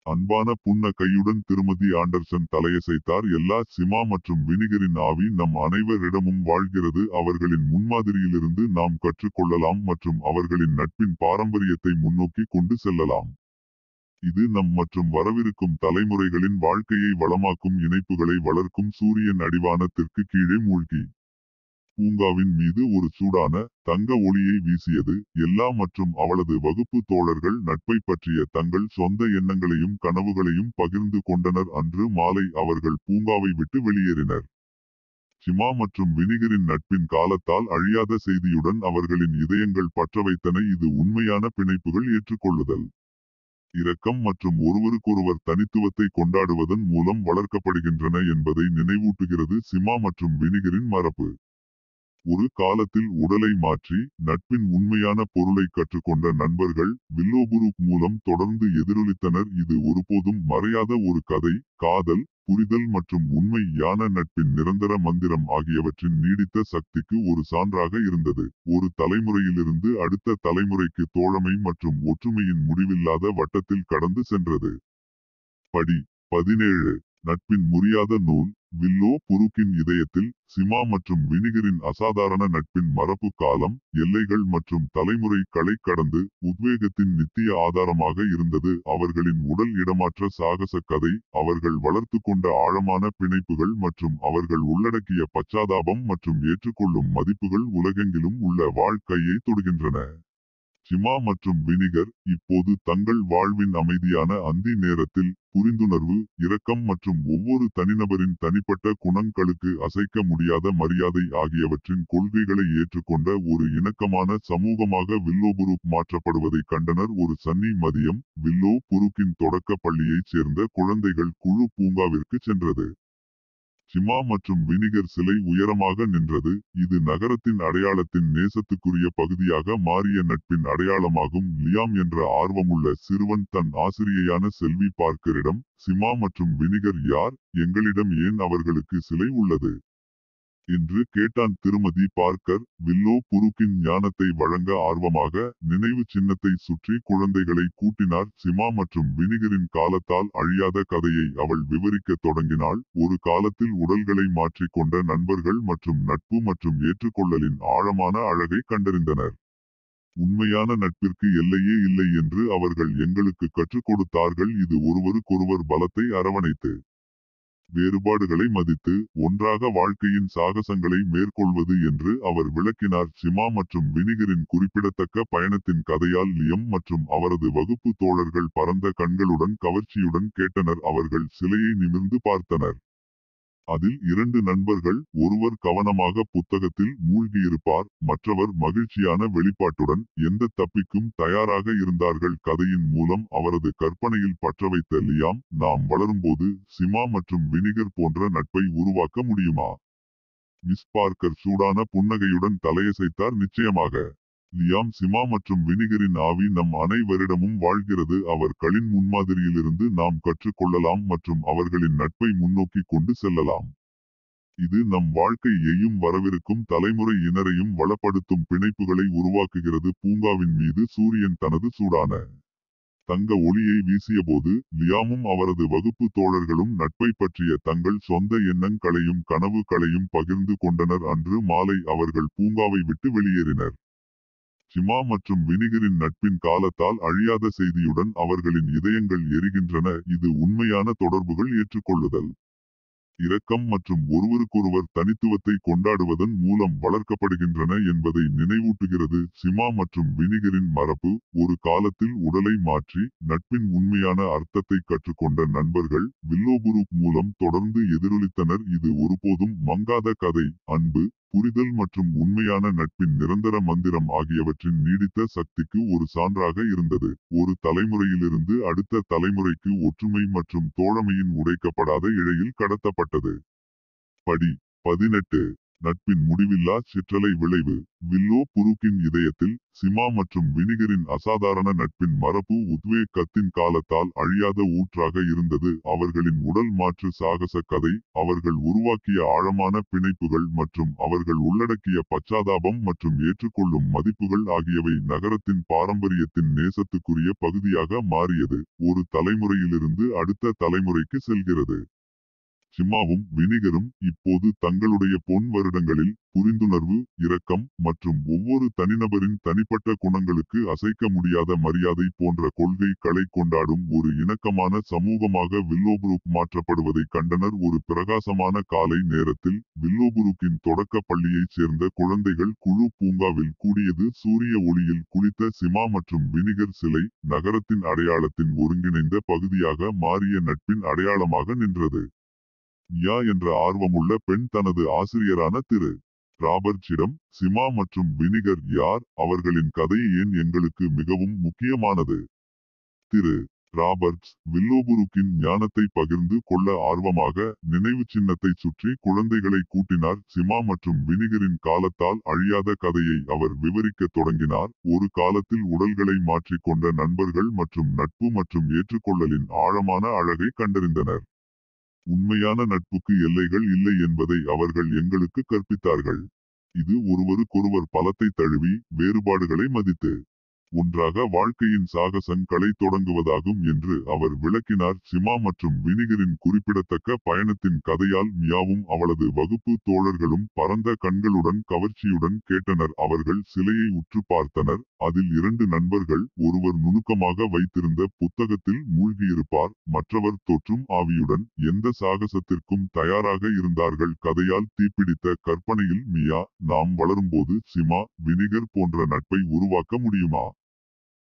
அன்பான புன்ன கையுடன் திருமதி ஆண்டர்சன் தலையசைத்தார். எல்லா சிமா மற்றும் வினிகரின் ஆவி நம் அனைவரிடமும் வாழ்கிறது. அவர்களின் முன்மாதிரியிலிருந்து நாம் கற்றுக்கொள்ளலாம் மற்றும் அவர்களின் நட்பின் பாரம்பரியத்தை முன்னோக்கி கொண்டு செல்லலாம். இது நம் மற்றும் வரவிருக்கும் தலைமுறைகளின் வாழ்க்கையை வளமாக்கும் இணைப்புகளை வளர்க்கும். சூரியன் அடிவானத்திற்கு கீழே மூழ்கி பூங்காவின் மீது ஒரு சூடான தங்க ஒளியை வீசியது. எல்லா மற்றும் அவளது வகுப்பு தோழர்கள் நட்பை பற்றிய தங்கள் சொந்த எண்ணங்களையும் கனவுகளையும் பகிர்ந்து கொண்டனர். அன்று மாலை அவர்கள் பூங்காவை விட்டு வெளியேறினர். சிமா மற்றும் வினிகரின் நட்பின் காலத்தால் அழியாத செய்தியுடன் அவர்களின் இதயங்கள் பற்றவைத்தன. இது உண்மையான பிணைப்புகள் ஏற்றுக்கொள்ளுதல், இரக்கம் மற்றும் ஒருவருக்கொருவர் தனித்துவத்தை கொண்டாடுவதன் மூலம் வளர்க்கப்படுகின்றன என்பதை நினைவூட்டுகிறது. சிமா மற்றும் வினிகரின் மரபு ஒரு காலத்தில் உடலை மாற்றி நட்பின் உண்மையான பொருளை கற்றுக்கொண்ட நண்பர்கள் வில்லோபுரூக் மூலம் தொடர்ந்து எதிரொலித்தனர். இது ஒருபோதும் மறையாத ஒரு கதை, காதல், புரிதல் மற்றும் உண்மையான நட்பின் நிரந்தர மந்திரம் ஆகியவற்றின் நீடித்த சக்திக்கு ஒரு சான்றாக இருந்தது. ஒரு தலைமுறையிலிருந்து அடுத்த தலைமுறைக்கு தோழமை மற்றும் ஒற்றுமையின் முடிவில்லாத வட்டத்தில் கடந்து சென்றது. படி 17 நட்பின் முறியாத நூல். வில்லோ புரூக்கின் இதயத்தில் சிமா மற்றும் வினிகரின் அசாதாரண நட்பின் மரபு காலம், எல்லைகள் மற்றும் தலைமுறைகளை கடந்து உத்வேகத்தின் நித்திய ஆதாரமாக இருந்தது. அவர்களின் உடல் இடமாற்ற சாகச கதை, அவர்கள் வளர்த்து கொண்ட ஆழமான பிணைப்புகள் மற்றும் அவர்கள் உள்ளடக்கிய பச்சாதாபம் மற்றும் ஏற்றுக்கொள்ளும் மதிப்புகள் உலகெங்கிலும் உள்ள வாழ்க்கையை தொடுகின்றன. சிமா மற்றும் வினிகர் இப்போது தங்கள் வாழ்வின் அமைதியான அந்தி நேரத்தில் புரிந்துணர்வு, இரக்கம் மற்றும் ஒவ்வொரு தனிநபரின் தனிப்பட்ட குணங்களுக்கு அசைக்க முடியாத மரியாதை ஆகியவற்றின் கொள்கைகளை ஏற்றுக்கொண்ட ஒரு இணக்கமான சமூகமாக வில்லோபுரூக் மாற்றப்படுவதை கண்டனர். ஒரு சன்னி மதியம் வில்லோ புரூக்கின் தொடக்க பள்ளியைச் சேர்ந்த குழந்தைகள் குழு பூங்காவிற்கு சென்றது. சிமா மற்றும் வினிகர் சிலை உயரமாக நின்றது. இது நகரத்தின் அடையாளத்தின் நேசத்துக்குரிய பகுதியாக மாறிய நட்பின் அடையாளமாகும். லியாம் என்ற ஆர்வமுள்ள சிறுவன் தன் ஆசிரியையான செல்வி பார்க்கரிடம், சிமா மற்றும் வினிகர் யார், எங்களிடம் ஏன் அவர்களுக்கு சிலை உள்ளது என்று கேட்டான். திருமதி பார்க்கர் வில்லோ புரூக்கின் ஞானத்தை வழங்க ஆர்வமாக நினைவு சின்னத்தை சுற்றி குழந்தைகளை கூட்டினார். சிமா மற்றும் வினிகரின் காலத்தால் அழியாத கதையை அவள் விவரிக்கத் தொடங்கினாள். ஒரு காலத்தில் உடல்களை மாற்றிக்கொண்ட நண்பர்கள் மற்றும் நட்பு மற்றும் ஏற்றுக்கொள்ளலின் ஆழமான அழகை கண்டறிந்தனர். உண்மையான நட்பிற்கு எல்லையே இல்லை என்று அவர்கள் எங்களுக்கு கற்றுக் கொடுத்தார்கள். இது ஒருவருக்கொருவர் பலத்தை அரவணைத்து வேறுபாடுகளை மதித்து ஒன்றாக வாழ்க்கையின் சாகசங்களை மேற்கொள்வது என்று அவர் விளக்கினார். சிமா மற்றும் வினிகரின் குறிப்பிடத்தக்க பயணத்தின் கதையால் லியம் மற்றும் அவரது வகுப்பு தோழர்கள் பரந்த கண்களுடன் கவர்ச்சியுடன் கேட்டனர். அவர்கள் சிலையை நிமிர்ந்து பார்த்தனர். அதில் 2 நண்பர்கள், ஒருவர் கவனமாக புத்தகத்தில் மூழ்கியிருப்பார், மற்றவர் மகிழ்ச்சியான வெளிப்பாட்டுடன் எந்த தப்பிக்கும் தயாராக இருந்தார்கள். கதையின் மூலம் அவரது கற்பனையில் பற்றவைத்த லியாம், நாம் வளரும்போது சிமா மற்றும் வினிகர் போன்ற நட்பை உருவாக்க முடியுமா? மிஸ் பார்க்கர் சூடான புன்னகையுடன் தலையசைத்தார். நிச்சயமாக. லியாம், சிமா மற்றும் வினிகரின் ஆவி நம் அனைவரிடமும் வாழ்கிறது. அவர்களின் முன்மாதிரியிலிருந்து நாம் கற்றுக்கொள்ளலாம் மற்றும் அவர்களின் நட்பை முன்னோக்கி கொண்டு செல்லலாம். இது நம் வாழ்க்கையையும் வரவிருக்கும் தலைமுறையினரையும் வளப்படுத்தும் பிணைப்புகளை உருவாக்குகிறது. பூங்காவின் மீது சூரியன் தனது சூடான தங்க ஒளியை வீசியபோது லியாமும் அவரது வகுப்பு தோழர்களும் நட்பை பற்றிய தங்கள் சொந்த எண்ணங்களையும் கனவுகளையும் பகிர்ந்து கொண்டனர். அன்று மாலை அவர்கள் பூங்காவை விட்டு வெளியேறினர். சிமா மற்றும் வினிகரின் நட்பின் காலத்தால் அழியாத செய்தியுடன் அவர்களின் இதயங்கள் எரிகின்றன. இது உண்மையான தொடர்புகள் ஏற்றுக்கொள்ளுதல், இரக்கம் மற்றும் ஒருவருக்கொருவர் தனித்துவத்தை கொண்டாடுவதன் மூலம் வளர்க்கப்படுகின்றன என்பதை நினைவூட்டுகிறது. சிமா மற்றும் வினிகரின் மரபு ஒரு காலத்தில் உடலை மாற்றி நட்பின் உண்மையான அர்த்தத்தை கற்றுக்கொண்ட நண்பர்கள் வில்லோபுரூக் மூலம் தொடர்ந்து எதிரொலித்தனர். இது ஒருபோதும் மங்காத கதை, அன்பு, புரிதல் மற்றும் உண்மையான நட்பின் நிரந்தர மந்திரம் ஆகியவற்றின் நீடித்த சக்திக்கு ஒரு சான்றாக இருந்தது. ஒரு தலைமுறையிலிருந்து அடுத்த தலைமுறைக்கு ஒற்றுமை மற்றும் தோழமையின் உடைக்கப்படாத இழையில் கடத்தப்பட்டது. படி 18 நட்பின் முடிவில்லா சிற்றலை விளைவு. வில்லோ புரூக்கின் இதயத்தில் சிமா மற்றும் வினிகரின் அசாதாரண நட்பின் மரபு உத்வேகத்தின் காலத்தால் அழியாத ஊற்றாக இருந்தது. அவர்களின் உடல் மாற்று சாகச கதை, அவர்கள் உருவாக்கிய ஆழமான பிணைப்புகள் மற்றும் அவர்கள் உள்ளடக்கிய பச்சாதாபம் மற்றும் ஏற்றுக்கொள்ளும் மதிப்புகள் ஆகியவை நகரத்தின் பாரம்பரியத்தின் நேசத்துக்குரிய பகுதியாக மாறியது. ஒரு தலைமுறையிலிருந்து அடுத்த தலைமுறைக்கு செல்கிறது. சிமாவும் வினிகரும் இப்போது தங்களுடைய பொன் வருடங்களில் புரிந்துணர்வு, இரக்கம் மற்றும் ஒவ்வொரு தனிநபரின் தனிப்பட்ட குணங்களுக்கு அசைக்க முடியாத மரியாதை போன்ற கொள்கைகளை கொண்டாடும் ஒரு இணக்கமான சமூகமாக வில்லோபுரூக் மாற்றப்படுவதை கண்டனர். ஒரு பிரகாசமான காலை நேரத்தில் வில்லோபுரூக்கின் தொடக்க பள்ளியைச் சேர்ந்த குழந்தைகள் குழு பூங்காவில் கூடியது. சூரிய ஒளியில் குளித்த சிமா மற்றும் வினிகர் சிலை நகரத்தின் அடையாளத்தின் ஒருங்கிணைந்த பகுதியாக மாறிய நட்பின் அடையாளமாக நின்றது. மியா என்ற ஆர்வமுள்ள பெண் தனது ஆசிரியரான திரு. ராபர்ட்ஸிடம், சிமா மற்றும் வினிகர் யார், அவர்களின் கதை ஏன் எங்களுக்கு மிகவும் முக்கியமானது? திரு. ராபர்ட்ஸ் வில்லோபுரூக்கின் ஞானத்தை பகிர்ந்து கொள்ள ஆர்வமாக நினைவு சின்னத்தை சுற்றி குழந்தைகளை கூட்டினார். சிமா மற்றும் வினிகரின் காலத்தால் அழியாத கதையை அவர் விவரிக்க தொடங்கினார். ஒரு காலத்தில் உடல்களை மாற்றிக்கொண்ட நண்பர்கள் மற்றும் நட்பு மற்றும் ஏற்றுக்கொள்ளலின் ஆழமான அழகை கண்டறிந்தனர். உண்மையான நட்புக்கு எல்லைகள் இல்லை என்பதை அவர்கள் எங்களுக்கு கற்பித்தார்கள். இது ஒருவருக்கொருவர் பலத்தை தழுவி வேறுபாடுகளை மதித்து ஒன்றாக வாழ்க்கையின் சாகசங்களை தொடங்குவதாகும் என்று அவர் விளக்கினார். சிமா மற்றும் வினிகரின் குறிப்பிடத்தக்க பயணத்தின் கதையால் மியாவும் அவளது வகுப்பு தோழர்களும் பரந்த கண்களுடன் கவர்ச்சியுடன் கேட்டனர். அவர்கள் சிலையை உற்று பார்த்தனர். அதில் இரண்டு நண்பர்கள், ஒருவர் நுணுக்கமாக வைத்திருந்த புத்தகத்தில் மூழ்கியிருப்பார், மற்றவர் தொற்றும் ஆவியுடன் எந்த சாகசத்திற்கும் தயாராக இருந்தார்கள். கதையால் தீப்பிடித்த கற்பனையில் மியா, நாம் வளரும்போது சிமா, வினிகர் போன்ற நட்பை உருவாக்க முடியுமா?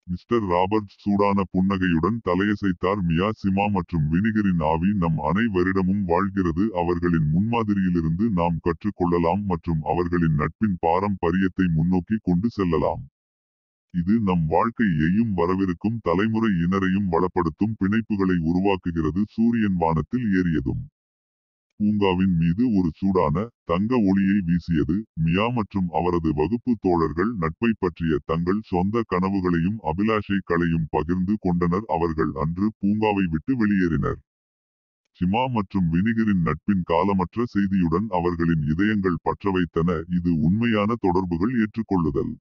மிஸ்டர் ராபர்ட்ஸ் சூடான புன்னகையுடன் தலையசைத்தார். மியா, சிமா மற்றும் வினிகரின் ஆவி நம் அனைவரிடமும் வாழ்கிறது. அவர்களின் முன்மாதிரியிலிருந்து நாம் கற்றுக்கொள்ளலாம் மற்றும் அவர்களின் நட்பின் பாரம்பரியத்தை முன்னோக்கி கொண்டு செல்லலாம். இது நம் வாழ்க்கையையும் வரவிருக்கும் தலைமுறையினரையும் வளப்படுத்தும் பிணைப்புகளை உருவாக்குகிறது. சூரியன் வானத்தில் ஏறியதும் பூங்காவின் மீது ஒரு சூடான தங்க ஒளியை வீசியது. மியா மற்றும் அவரது வகுப்பு தோழர்கள் நட்பை பற்றிய தங்கள் சொந்த கனவுகளையும் அபிலாஷைகளையும் பகிர்ந்து கொண்டனர். அவர்கள் அன்று பூங்காவை விட்டு வெளியேறினர். சிமா மற்றும் வினிகரின் நட்பின் காலமற்ற செய்தியுடன் அவர்களின் இதயங்கள் பற்றவைத்தன. இது உண்மையான தொடர்புகள் ஏற்றுக்கொள்ளுதல்,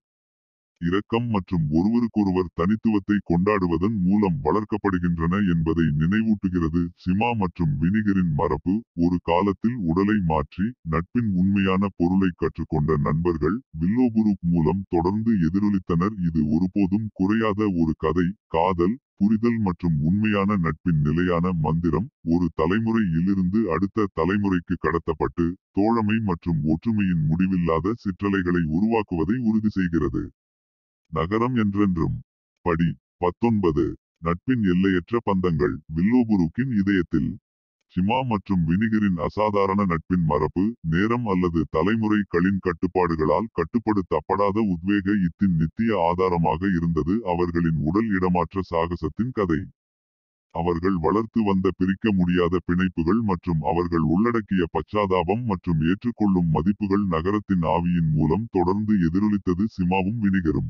இரக்கம் மற்றும் ஒருவருக்கொருவர் தனித்துவத்தை கொண்டாடுவதன் மூலம் வளர்க்கப்படுகின்றன என்பதை நினைவூட்டுகிறது. சிமா மற்றும் வினிகரின் மரபு ஒரு காலத்தில் உடலை மாற்றி நட்பின் உண்மையான பொருளை கற்றுக்கொண்ட நண்பர்கள் வில்லோபுரூக் மூலம் தொடர்ந்து எதிரொலித்தனர். இது ஒருபோதும் குறையாத ஒரு கதை, காதல், புரிதல் மற்றும் உண்மையான நட்பின் நிலையான மந்திரம், ஒரு தலைமுறையிலிருந்து அடுத்த தலைமுறைக்கு கடத்தப்பட்டு தோழமை மற்றும் ஒற்றுமையின் முடிவில்லாத சிற்றலைகளை உருவாக்குவதை உறுதி செய்கிறது. நகரம் என்றென்றும். படி 19. நட்பின் எல்லையற்ற பந்தங்கள். வில்லோபுரூக்கின் இதயத்தில் சிமா மற்றும் வினிகரின் அசாதாரண நட்பின் மரபு, நேரம் அல்லது தலைமுறைகளின் கட்டுப்பாடுகளால் கட்டுப்படுத்தப்படாத உத்வேகத்தின் நித்திய ஆதாரமாக இருந்தது. அவர்களின் உடல் இடமாற்ற சாகசத்தின் கதை, அவர்கள் வளர்த்து வந்த பிரிக்க முடியாத பிணைப்புகள் மற்றும் அவர்கள் உள்ளடக்கிய பச்சாதாபம் மற்றும் ஏற்றுக்கொள்ளும் மதிப்புகள் நகரத்தின் ஆவியின் மூலம் தொடர்ந்து எதிரொலித்தது. சிமாவும் வினிகரும்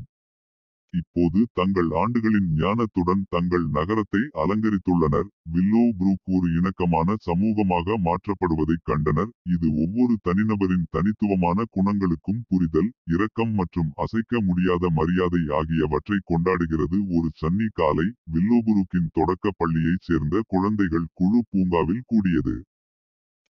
இப்போது தங்கள் ஆண்டுகளின் ஞானத்துடன் தங்கள் நகரத்தை அலங்கரித்துள்ளனர். வில்லோ புரூக் ஒரு இணக்கமான சமூகமாக மாற்றப்படுவதைக் கண்டனர். இது ஒவ்வொரு தனிநபரின் தனித்துவமான குணங்களுக்கும் புரிதல், இரக்கம் மற்றும் அசைக்க முடியாத மரியாதை ஆகியவற்றை கொண்டாடுகிறது. ஒரு சன்னி காலை வில்லோபுரூக்கின் தொடக்க பள்ளியைச் சேர்ந்த குழந்தைகள் குழு பூங்காவில் கூடியது.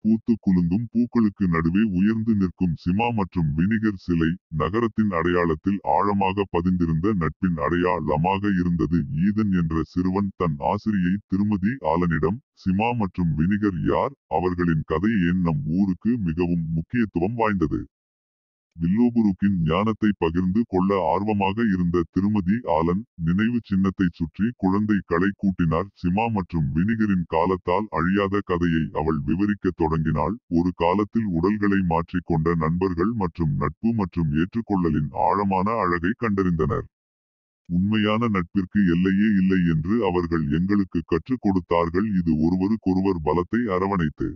பூத்து குலுங்கும் பூக்களுக்கு நடுவே உயர்ந்து நிற்கும் சிமா மற்றும் வினிகர் சிலை நகரத்தின் அடையாளத்தில் ஆழமாக பதிந்திருந்த நட்பின் அடையாளமாக இருந்தது. ஈதன் என்ற சிறுவன் தன் ஆசிரியை திருமதி ஆலனிடம், சிமா மற்றும் வினிகர் யார், அவர்களின் கதை ஏன் நம் ஊருக்கு மிகவும் முக்கியத்துவம் வாய்ந்தது? வில்லோபுரூக்கின் ஞானத்தை பகிர்ந்து கொள்ள ஆர்வமாக இருந்த திருமதி ஆலன் நினைவு சின்னத்தை சுற்றி குழந்தைகளை கூட்டினார். சிமா மற்றும் வினிகரின் காலத்தால் அழியாத கதையை அவள் விவரிக்க தொடங்கினாள். ஒரு காலத்தில் உடல்களை மாற்றிக்கொண்ட நண்பர்கள் மற்றும் நட்பு மற்றும் ஏற்றுக்கொள்ளலின் ஆழமான அழகை கண்டறிந்தனர். உண்மையான நட்பிற்கு எல்லையே இல்லை என்று அவர்கள் எங்களுக்கு கற்றுக் கொடுத்தார்கள். இது ஒருவருக்கொருவர் பலத்தை அரவணைத்து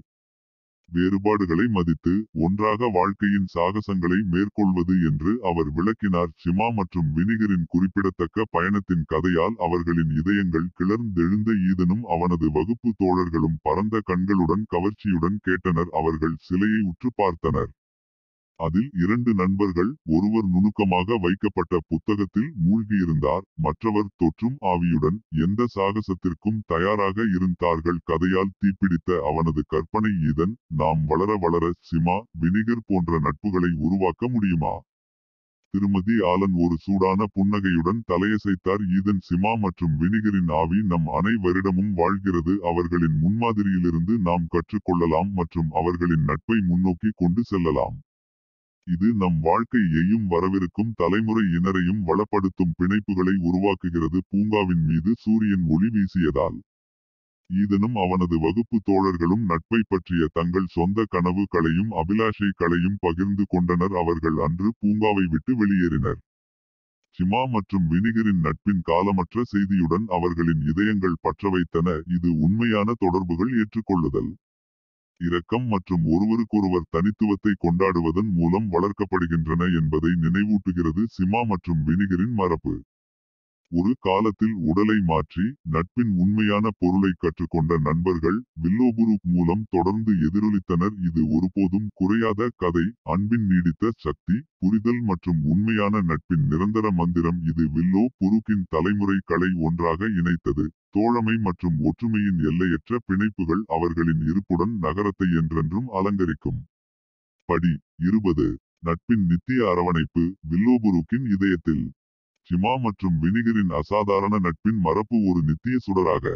வேறுபாடுகளை மதித்து ஒன்றாக வாழ்க்கையின் சாகசங்களை மேற்கொள்வது என்று அவர் விளக்கினார். சிமா மற்றும் வினிகரின் குறிப்பிடத்தக்க பயணத்தின் கதையால் அவர்களின் இதயங்கள் கிளர்ந்தெழுந்த ஈதனும் அவனது வகுப்பு தோழர்களும் பரந்த கண்களுடன் கவர்ச்சியுடன் கேட்டனர். அவர்கள் சிலையை உற்று பார்த்தனர். அதில் 2 நண்பர்கள், ஒருவர் நுணுக்கமாக வைக்கப்பட்ட புத்தகத்தில் மூழ்கியிருந்தார், மற்றவர் தொற்றும் ஆவியுடன் எந்த சாகசத்திற்கும் தயாராக இருந்தார்கள். கதையால் தீப்பிடித்த அவனது கற்பனை ஈதன், நாம் வளர வளர சிமா, வினிகர் போன்ற நட்புகளை உருவாக்க முடியுமா? திருமதி ஆலன் ஒரு சூடான புன்னகையுடன் தலையசைத்தார். ஈதன், சிமா மற்றும் வினிகரின் ஆவி நம் அனைவரிடமும் வாழ்கிறது. அவர்களின் முன்மாதிரியிலிருந்து நாம் கற்றுக்கொள்ளலாம் மற்றும் அவர்களின் நட்பை முன்னோக்கி கொண்டு செல்லலாம். இது நம் வாழ்க்கையையும் வரவிருக்கும் தலைமுறையினரையும் வளப்படுத்தும் பிணைப்புகளை உருவாக்குகிறது. பூங்காவின் மீது சூரியன் ஒளி வீசியதால் ஈதனும் அவனது வகுப்பு தோழர்களும் நட்பை பற்றிய தங்கள் சொந்த கனவுகளையும் அபிலாஷைகளையும் பகிர்ந்து கொண்டனர். அவர்கள் அன்று பூங்காவை விட்டு வெளியேறினர். சிமா மற்றும் வினிகரின் நட்பின் காலமற்ற செய்தியுடன் அவர்களின் இதயங்கள் பற்றவைத்தன. இது உண்மையான தொடர்புகள் ஏற்றுக்கொள்ளுதல், இரக்கம் மற்றும் ஒருவருக்கொருவர் தனித்துவத்தை கொண்டாடுவதன் மூலம் வளர்க்கப்படுகின்றன என்பதை நினைவூட்டுகிறது. சிமா மற்றும் வினிகரின் மரபு ஒரு காலத்தில் உடலை மாற்றி நட்பின் உண்மையான பொருளை கற்றுக்கொண்ட நண்பர்கள் வில்லோபுரு மூலம் தொடர்ந்து எதிரொலித்தனர். இது ஒருபோதும் குறையாத கதை, அன்பின் நீடித்த சக்தி, புரிதல் மற்றும் உண்மையான நட்பின் நிரந்தர மந்திரம். இது வில்லோ புருக்கின் தலைமுறைகளை ஒன்றாக இணைத்தது. தோழமை மற்றும் ஒற்றுமையின் எல்லையற்ற பிணைப்புகள் அவர்களின் இருப்புடன் நகரத்தை என்றென்றும் அலங்கரிக்கும். படி 20. நட்பின் நித்திய அரவணைப்பு. வில்லோபுருக்கின் இதயத்தில் சிமா மற்றும் வினிகரின் அசாதாரண நட்பின் மரபு ஒரு நித்திய சுடராக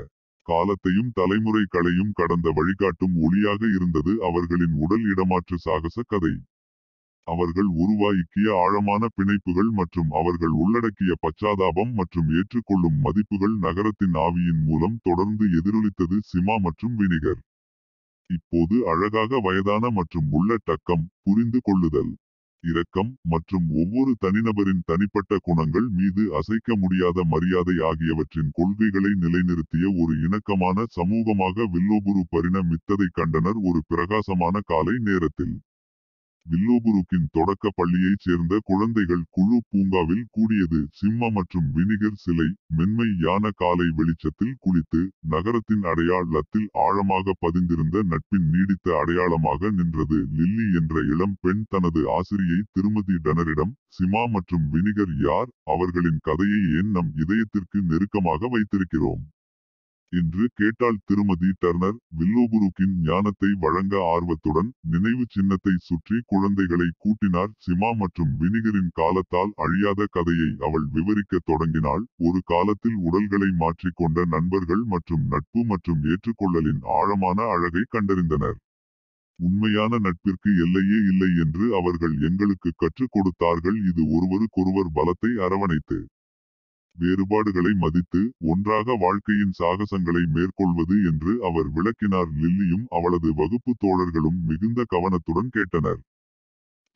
காலத்தையும் தலைமுறைகளையும் கடந்த வழிகாட்டும் ஒளியாக இருந்தது. அவர்களின் உடல் இடமாற்று சாகச கதை, அவர்கள் உருவாக்கிய ஆழமான பிணைப்புகள் மற்றும் அவர்கள் உள்ளடக்கிய பச்சாதாபம் மற்றும் ஏற்றுக்கொள்ளும் மதிப்புகள் நகரத்தின் ஆவியின் மூலம் தொடர்ந்து எதிரொலித்தது. சிமா மற்றும் வினிகர் இப்போது அழகாக வயதான மற்றும் உள்ளடக்கம், புரிந்து கொள்ளுதல், இரக்கம் மற்றும் ஒவ்வொரு தனிநபரின் தனிப்பட்ட குணங்கள் மீது அசைக்க முடியாத மரியாதை ஆகியவற்றின் கொள்கைகளை நிலைநிறுத்திய ஒரு இணக்கமான சமூகமாக வில்லோபுரு பரிணமித்ததை கண்டனர். ஒரு பிரகாசமான காலை நேரத்தில் வில்லோபுருக்கின் தொடக்க பள்ளியைச் சேர்ந்த குழந்தைகள் குழு பூங்காவில் கூடியது. சிம்மா மற்றும் வினிகர் சிலை மென்மையான காலை வெளிச்சத்தில் குளித்து நகரத்தின் அடையாளத்தில் ஆழமாக பதிந்திருந்த நட்பின் நீடித்த அடையாளமாக நின்றது. லில்லி என்ற இளம் பெண் தனது ஆசிரியை திருமதி டனரிடம், சிமா மற்றும் வினிகர் யார், அவர்களின் கதையை ஏன் நம் இதயத்திற்கு நெருக்கமாக வைத்திருக்கிறோம் என்று கேட்டாள். திருமதி டர்னர் வில்லோபுருக்கின் ஞானத்தை வழங்க ஆர்வத்துடன் நினைவு சின்னத்தை சுற்றி குழந்தைகளை கூட்டினார். சிமா மற்றும் வினிகரின் காலத்தால் அழியாத கதையை அவள் விவரிக்கத் தொடங்கினாள். ஒரு காலத்தில் உடல்களை மாற்றிக்கொண்ட நண்பர்கள் மற்றும் நட்பு மற்றும் ஏற்றுக்கொள்ளலின் ஆழமான அழகை கண்டறிந்தனர். உண்மையான நட்பிற்கு எல்லையே இல்லை என்று அவர்கள் எங்களுக்கு கற்றுக் கொடுத்தார்கள். இது ஒருவருக்கொருவர் பலத்தை அரவணைத்து வேறுபாடுகளை மதித்து ஒன்றாக வாழ்க்கையின் சாகசங்களை மேற்கொள்வது என்று அவர் விளக்கினார். லில்லியும் அவளது வகுப்பு தோழர்களும் மிகுந்த கவனத்துடன் கேட்டனர்.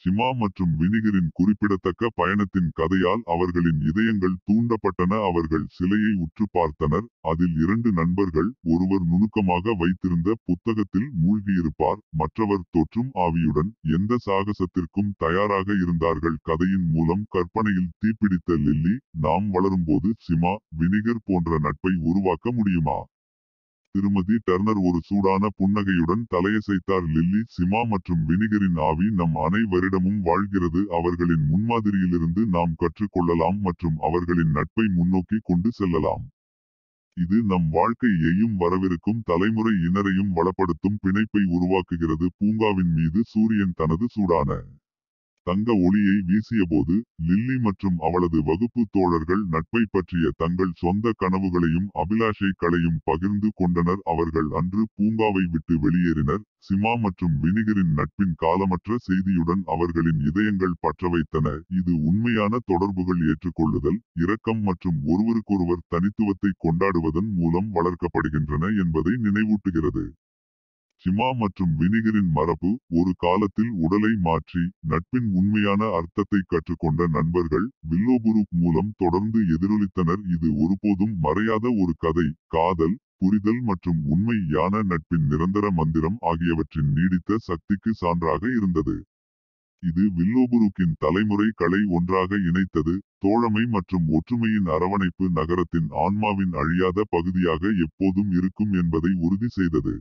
சிமா மற்றும் வினிகரின் குறிப்பிடத்தக்க பயணத்தின் கதையால் அவர்களின் இதயங்கள் தூண்டப்பட்டன. அவர்கள் சிலையை உற்று பார்த்தனர். அதில் 2 நண்பர்கள், ஒருவர் நுணுக்கமாக வைத்திருந்த புத்தகத்தில் மூழ்கியிருப்பார், மற்றவர் தொற்றும் ஆவியுடன் எந்த சாகசத்திற்கும் தயாராக இருந்தார்கள். கதையின் மூலம் கற்பனையில் தீப்பிடித்த லில்லி, நாம் வளரும்போது சிமா, வினிகர் போன்ற நட்பை உருவாக்க முடியுமா? திருமதி டர்னர் ஒரு சூடான புன்னகையுடன் தலையசைத்தார். லில்லி, சிமா மற்றும் வினிகரின் ஆவி நம் அனைவரிடமும் வாழ்கிறது. அவர்களின் முன்மாதிரியிலிருந்து நாம் கற்றுக்கொள்ளலாம் மற்றும் அவர்களின் நட்பை முன்னோக்கி கொண்டு செல்லலாம். இது நம் வாழ்க்கையையும் வரவிருக்கும் தலைமுறையினரையும் வளப்படுத்தும் பிணைப்பை உருவாக்குகிறது. பூங்காவின் மீது சூரியன் தனது சூடான தங்க ஒளியை வீசியபோது லில்லி மற்றும் அவளது வகுப்பு தோழர்கள் நட்பை பற்றிய தங்கள் சொந்த கனவுகளையும் அபிலாஷைகளையும் பகிர்ந்து கொண்டனர். அவர்கள் அன்று பூங்காவை விட்டு வெளியேறினர். சிமா மற்றும் வினிகரின் நட்பின் காலமற்ற செய்தியுடன் அவர்களின் இதயங்கள் பற்றவைத்தன. இது உண்மையான தொடர்புகள் ஏற்றுக்கொள்ளுதல், இரக்கம் மற்றும் ஒருவருக்கொருவர் தனித்துவத்தை கொண்டாடுவதன் மூலம் வளர்க்கப்படுகின்றன என்பதை நினைவூட்டுகிறது. சிமா மற்றும் வினிகரின் மரபு ஒரு காலத்தில் உடலை மாற்றி நட்பின் உண்மையான அர்த்தத்தை கற்றுக்கொண்ட நண்பர்கள் வில்லோபுரு மூலம் தொடர்ந்து எதிரொலித்தனர். இது ஒருபோதும் மறையாத ஒரு கதை, காதல், புரிதல் மற்றும் உண்மையான நட்பின் நிரந்தர மந்திரம் ஆகியவற்றின் நீடித்த சக்திக்கு சான்றாக இருந்தது. இது வில்லோபுரூக்கின் தலைமுறைகளை ஒன்றாக இணைத்தது. தோழமை மற்றும் ஒற்றுமையின் அரவணைப்பு நகரத்தின் ஆன்மாவின் அழியாத பகுதியாக எப்போதும் இருக்கும் என்பதை உறுதி செய்தது.